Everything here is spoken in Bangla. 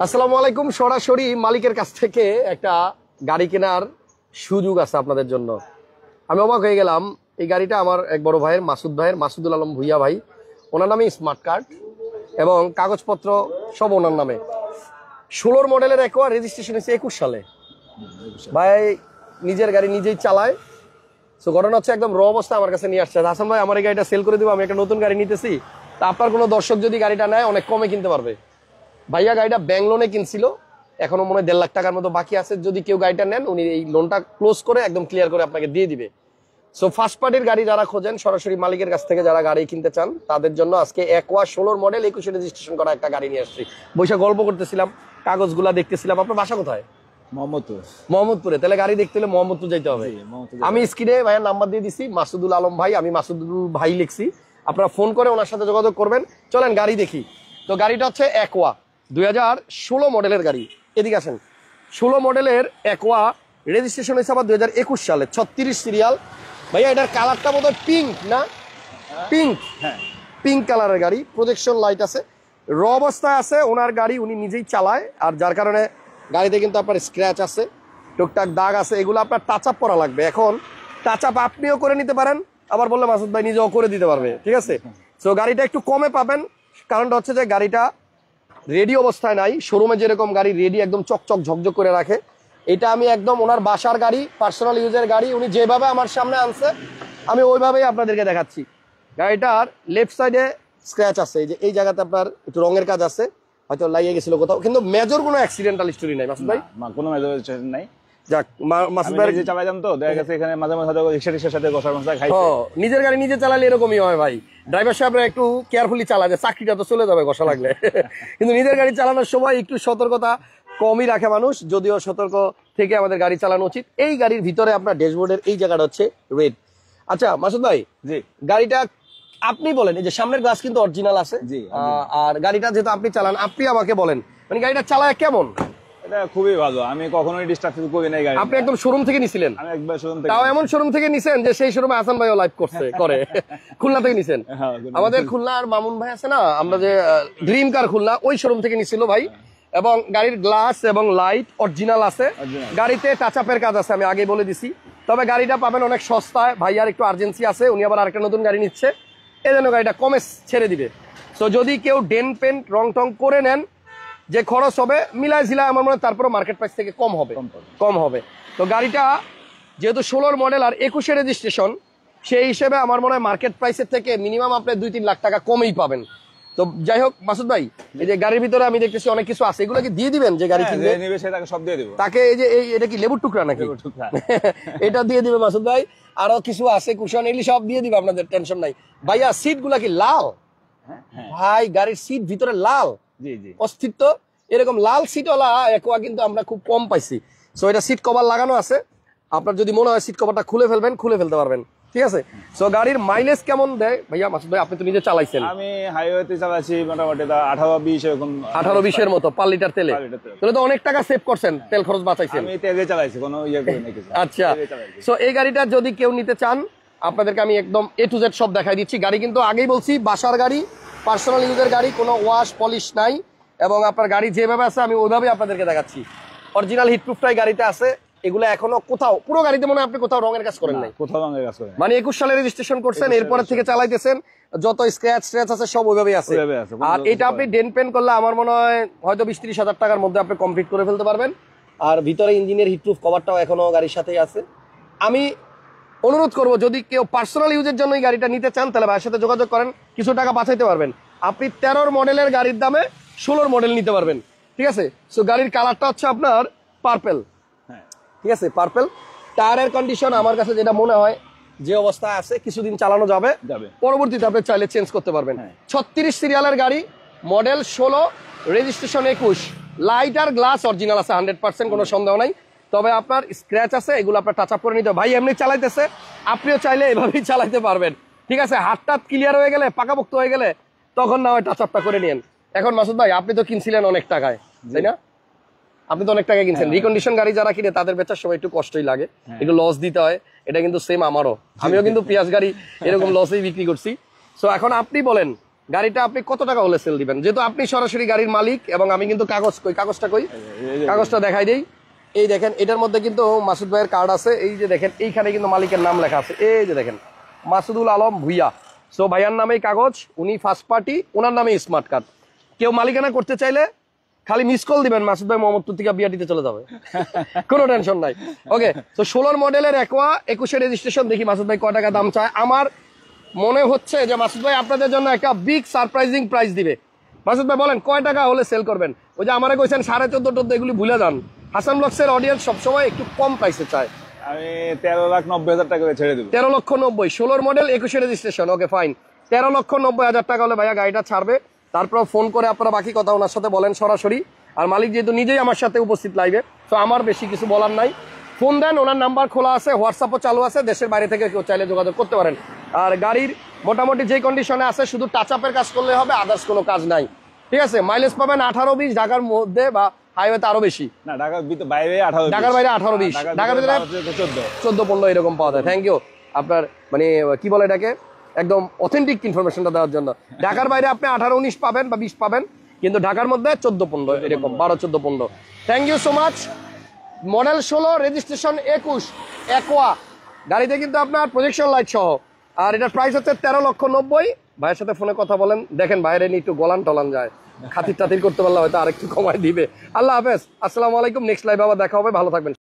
আসসালামু আলাইকুম। সরাসরি মালিকের কাছ থেকে একটা গাড়ি কেনার সুযোগ আছে আপনাদের জন্য। আমি অবাক হয়ে গেলাম। এই গাড়িটা আমার এক বড় ভাইয়ের, মাসুদুল আলম ভুইয়া ভাই, ওনার নামে স্মার্ট কার্ড এবং কাগজপত্র সব ওনার নামে। 16 মডেলের একোয়া, রেজিস্ট্রেশন হয়েছে 21 সালে। ভাই নিজের গাড়ি নিজেই চালায়। তো ঘটনা হচ্ছে একদম র অবস্থা আমার কাছে নিয়ে আসছে, হাসান ভাই আমার এই গাড়িটা সেল করে দিব, আমি একটা নতুন গাড়ি নিতেছি, তা আপনার কোনো দর্শক যদি গাড়িটা নেয় অনেক কমে কিনতে পারবে। ভাইয়া গাড়িটা ব্যাংক লোনে কিনছিল, এখনো মনে হয় 1.5 লাখ টাকার মতো বাকি আছে। যদি কেউ গাড়িটা নেন উনি এই লোনটা ক্লোজ করে একদম ক্লিয়ার করে আপনাকে দিয়ে দিবে। সো ফার্স্ট পার্টির গাড়ি যারা খোঁজেন, সরাসরি মালিকের কাছ থেকে যারা গাড়ি কিনতে চান, তাদের জন্য আজকে একোয়া 16 মডেল 21 রেজিস্ট্রেশন করা একটা গাড়ি নিয়ে আসছি। বৈশা গল্প করতেছিলাম, কাগজগুলা দেখতেছিলাম। আপনার বাসা কোথায়? মোহাম্মদপুরে। তাহলে গাড়ি দেখতে হলে মোহাম্মদপুর যাইতে হবে। আমি স্ক্রিনে ভাইয়ের নাম্বার দিয়ে দিছি, মাসুদুল আলম ভাই, আমি মাসুদুল ভাই লিখছি। আপনারা ফোন করে ওনার সাথে যোগাযোগ করবেন। চলেন গাড়ি দেখি। তো গাড়িটা হচ্ছে একোয়া 2016 মডেলের গাড়ি। এদিকে আসেন। 16 মডেলের একোয়া, রেজিস্ট্রেশন হয়েছে আবার 2021 সালে, 36 সিরিয়াল। ভাইয়া এটার কালারটা বোধহয় পিঙ্ক না? পিঙ্ক, পিঙ্ক কালারের গাড়ি। প্রজেকশন লাইট আছে, র অবস্থায় আছে। ওনার গাড়ি উনি নিজেই চালায়, আর যার কারণে গাড়িতে কিন্তু আপনার স্ক্র্যাচ আছে, টুকটাক দাগ আছে, এগুলো আপনার টাচ আপ করা লাগবে। এখন টাচ আপ আপনিও করে নিতে পারেন, আবার বললে মাসুদ ভাই নিজেও করে দিতে পারবে। ঠিক আছে। তো গাড়িটা একটু কমে পাবেন, কারণটা হচ্ছে যে গাড়িটা রেডি অবস্থায় নাই। শোরুমে যেরকম গাড়ি রেডি একদম চকচক ঝকঝক করে রাখে, এটা আমি একদম ওনার বাসার গাড়ি, পার্সোনাল ইউজের গাড়ি। উনি যেভাবে আমার সামনে আনছে আমি ওইভাবেই আপনাদেরকে দেখাচ্ছি। গাড়িটার লেফট সাইডে স্ক্র্যাচ আছে, এই যে এই জায়গাতে আপনার একটু রঙের কাজ আছে, হয়তো লাগিয়ে গেছিল কোথাও, কিন্তু মেজর কোনো অ্যাক্সিডেন্টাল হিস্টোরি নাই মাসুদ ভাই। কোনো মেজর হিস্টোরি নাই। যাক, মাসুদ ভাই যে চালাইতাম তো দেখা গেছে এখানে মাঝে মাঝে রিক্সার সাথে বসার মশা খাই। নিজের গাড়ি নিজে চালালে এরকমই হয় ভাই। ড্রাইভার সাহেবরা একটু কেয়ারফুলি চালাবে, চাকরিটা তো চলে যাবে ঘষা লাগলে। কিন্তু নিজের গাড়ি চালানোর সময় একটু সতর্কতা কমই রাখে মানুষ, যদিও সতর্ক থেকে আমাদের গাড়ি চালানো উচিত। এই গাড়ির ভিতরে আপনার ড্যাশবোর্ডের এই জায়গাটা হচ্ছে রেড। আচ্ছা মাসুদ ভাই, জি গাড়িটা আপনি বলেন, এই যে সামনের গ্লাস কিন্তু অরিজিনাল আছে, আর গাড়িটা যেহেতু আপনি চালান, আপনি আমাকে বলেন মানে গাড়িটা চালায় কেমন? এটা খুবই ভালো, আমি কখনোই ডিস্টার্ব করি নাই গাড়ি। আপনি একদম শোরুম থেকে নিছিলেন? আমি একবার শোরুম থেকে, তাও এমন শোরুম থেকে নিছেন যে সেই শোরুমে হাসান ভাইও লাইভ করছে করে। খুলনা থেকে নিছেন? আমাদের খুলনার মামুন ভাই আছে না, আমরা যে ড্রিম কার খুলনা, ওই শোরুম থেকে নিছিল ভাই। এবং গাড়ির গ্লাস এবং লাইট অরিজিনাল আছে, গাড়িতে টাচ আপের কাজ আছে, আমি আগে বলে দিছি। তবে গাড়িটা পাবেন অনেক সস্তায়। ভাইয়ার একটু আর্জেন্সি আছে, উনি আবার আরেকটা নতুন গাড়ি নিচ্ছে, এই জন্য গাড়িটা কমে ছেড়ে দিবে। তো যদি কেউ ডেন্ট পেন্ট রং টং করে নেন, যে খরচ হবে মিলাই ঝিলাই আমার মনে হয় তারপরে মার্কেট প্রাইস থেকে কম হবে। তো গাড়িটা যেহেতু 16 মডেল আর 21 রেজিস্ট্রেশন, সেই হিসেবে আমার মনে হয় মার্কেট প্রাইসের থেকে মিনিমাম আপনি 2-3 লাখ টাকা কমেই পাবেন। তো যাই হোক মাসুদ ভাই, এই যে গাড়ির ভিতরে আমি দেখতেছি অনেক কিছু আছে, এগুলো কি দিয়ে দিবেন? যে গাড়ি কিনবে তাকে সব দিয়ে দিব তাকে। এই যে এটা কি লেবুর টুকরা নাকি? এটা দিয়ে দিবে মাসুদ ভাই। আরো কিছু আছে, কুশন, এগুলি সব দিয়ে দিবে, আপনাদের টেনশন নাই। ভাইয়া সিট গুলা কি লাল? ভাই গাড়ির সিট ভিতরে লাল, অস্তিত্ব এরকম লাল সিটওয়ালা একোয়া কিন্তু আমরা খুব কম পাইছি। সো এটা সিট কভার লাগানো আছে, আপনার যদি মনে হয় সিট কভারটা খুলে ফেলতে পারবেন। ঠিক আছে। সো গাড়ির মাইলেজ কেমন দেয় ভাইয়া? মাসুদ ভাই আপনি তো নিজে চালাইছেন। আমি হাইওয়েতে চালাচ্ছি মোটামুটি 18-20 এরকম, 18-20 এর মতো পার লিটার তেলে। তাহলে তো অনেক টাকা সেভ করছেন, তেল খরচ বাঁচাইছেন। আমি তেলে চালাইছি, কোনো ইয়ে করি না কিছু। আচ্ছা, সো এই গাড়িটা যদি কেউ নিতে চান, আপনাদেরকে আমি একদম A to Z সব দেখাই দিচ্ছি। গাড়ি কিন্তু আগেই বলছি বাসার গাড়ি, পার্সোনাল ইউজের গাড়ি, কোনো ওয়াশ পলিশ নাই, এবং আপনার গাড়ি যেভাবে আছে আমি ওইভাবেই আপনাদেরকে দেখাচ্ছি। অরিজিনাল হিটপ্রুফটাই গাড়িতে আছে। এগুলো এখনো কোথাও, পুরো গাড়িতে মনে হয় আপনি কোথাও রঙের কাজ করেন নাই? কোথাও রঙের কাজ করেন, মানে 21 সালে রেজিস্ট্রেশন করছেন, এরপরে থেকে চালাইতেছেন, যত স্ক্র্যাচ আছে সব ওইভাবেই আছে। আর এটা আপনি ডেন্ট পেন্ট করলে আমার মনে হয় হয়তো 20-30 হাজার টাকার মধ্যে আপনি কমপ্লিট করে ফেলতে পারবেন। আর ভিতরে ইঞ্জিনের হিটপ্রুফ কভারটাও এখনো গাড়ির সাথেই আছে। আমি অনুরোধ করবো, যদি কেউ পার্সোনাল ইউজের জন্য এই গাড়িটা নিতে চান, তাহলে ভাইয়ের সাথে যোগাযোগ করেন, কিছু টাকা বাঁচাইতে পারবেন। আপনি 13 মডেলের গাড়ির দামে 16 মডেল নিতে পারবেন। ঠিক আছে। সো গাড়ির কালারটা হচ্ছে আপনার পার্পেল। ঠিক আছে, পার্পেল। টায়ারের কন্ডিশন আমার কাছে যেটা মনে হয়, যে অবস্থায় আছে কিছুদিন চালানো যাবে, পরবর্তীতে আপনি চাইলে চেঞ্জ করতে পারবেন। 36 সিরিয়ালের গাড়ি, মডেল 16, রেজিস্ট্রেশন 21, লাইট আর গ্লাস অরিজিনাল আছে 100%, কোনো সন্দেহ নাই। তবে আপনার স্ক্র্যাচ আছে, এগুলো আপনার টাচ আপ করে নিতে। ভাই এমনি চালাইতেছে, আপনিও চাইলে এভাবেই চালাইতে পারবেন। ঠিক আছে। হাতটা ক্লিয়ার হয়ে গেলে, পাকাপোক্ত হয়ে গেলে, তখন না হয় টাচ আপটা করে নিন। এখন মাসুদ ভাই আপনি তো কিনছিলেন অনেক টাকায়, তাই না? আপনি তো অনেক টাকা কিনছেন। রিকন্ডিশন গাড়ি যারা কিনে তাদের বেচার সময় একটু কষ্টই লাগে, একটু লস দিতে হয়। এটা কিন্তু সেম আমারও, আমিও কিন্তু পেঁয়াজ গাড়ি এরকম লসেই বিক্রি করছি। সো এখন আপনি বলেন গাড়িটা আপনি কত টাকা হলে সেল দিবেন? যেহেতু আপনি সরাসরি গাড়ির মালিক এবং আমি কিন্তু কাগজটা কই কাগজটা দেখাই দেই। এই দেখেন এটার মধ্যে কিন্তু মাসুদ ভাইয়ের কার্ড আছে। এই যে দেখেন এইখানে কিন্তু মালিকের নাম লেখা আছে। এই যে দেখেন মাসুদুল আলম ভুইয়া। সো ভাইয়ার নামেই কাগজ, উনি ফার্স্ট পার্টি, ওনার নামে স্মার্ট কার্ড। কেউ মালিকানা করতে চাইলে খালি মিস কল দিবেন, মাসুদ ভাই মোহাম্মদপুর থেকে বিআরটিতে চলে যাবে, কোনো টেনশন নাই। ওকে, তো 16 মডেলের একোয়া 21 রেজিস্ট্রেশন। দেখি মাসুদ ভাই কয় টাকা দাম চায়। আমার মনে হচ্ছে যে মাসুদ ভাই আপনাদের জন্য একটা বিগ সারপ্রাইজিং প্রাইস দিবে। মাসুদ ভাই বলেন কয় টাকা হলে সেল করবেন? ওই যে আমারে কইছেন 14.5 এগুলি ভুলে যান। হাসান ব্লগসের অডিয়েন্স সবসময় একটু কম প্রাইসে চায়। আমি 13,90,000 টাকা করে ছেড়ে দেবো। 13,90,000, 16 মডেল 21 রেজিস্ট্রেশন। ওকে ফাইন, 13,90,000 টাকা হলে ভাইয়া গাড়িটা ছাড়বে। তারপর ফোন করে আপনারা বাকি কথা ওনার সাথে বলেন সরাসরি। আর মালিক যেহেতু নিজেই আমার সাথে উপস্থিত লাইভে, তো আমার বেশি কিছু বলার নাই। ফোন দেন, ওনার নাম্বার খোলা আছে, হোয়াটসঅ্যাপও চালু আছে, দেশের বাইরে থেকে কেউ চাইলে যোগাযোগ করতে পারেন। আর গাড়ির মোটামুটি যে কন্ডিশনে আছে শুধু টাচ আপের কাজ করলে হবে, আদার্স কোনো কাজ নাই। ঠিক আছে, মাইলেজ পাবেন 18-20, ঢাকার মধ্যে বা হাইওয়েতে আরো বেশি। না, ঢাকার বাইরে 18, ঢাকার বাইরে 18-20, ঢাকার ভিতরে 14-15 এরকম পাওয়া যায়। থ্যাংক ইউ আপনার মানে কি বলে এটাকে একদম অথেন্টিক ইনফরমেশনটা দেওয়ার জন্য। ঢাকার বাইরে আপনি 18-19 পাবেন বা 20 পাবেন, কিন্তু ঢাকার মধ্যে 14-15 এরকম, 12-14-15। Thank you so much. Model 16, registration 21, Aqua গাড়িতে কিন্তু আপনার প্রজেকশন লাইট সহ। আর এটার প্রাইস হচ্ছে 13,90,000। ভাইয়ের সাথে ফোনে কথা বলেন, দেখেন বাইরে নিয়ে একটু গলান টলান যায়, খাতির টাতির করতে পারলে হয়তো আরেকটু কমায় দিবে। আল্লাহ হাফেজ, আসসালামু আলাইকুম। নেক্সট লাইভ আবার দেখা হবে, ভালো থাকবেন।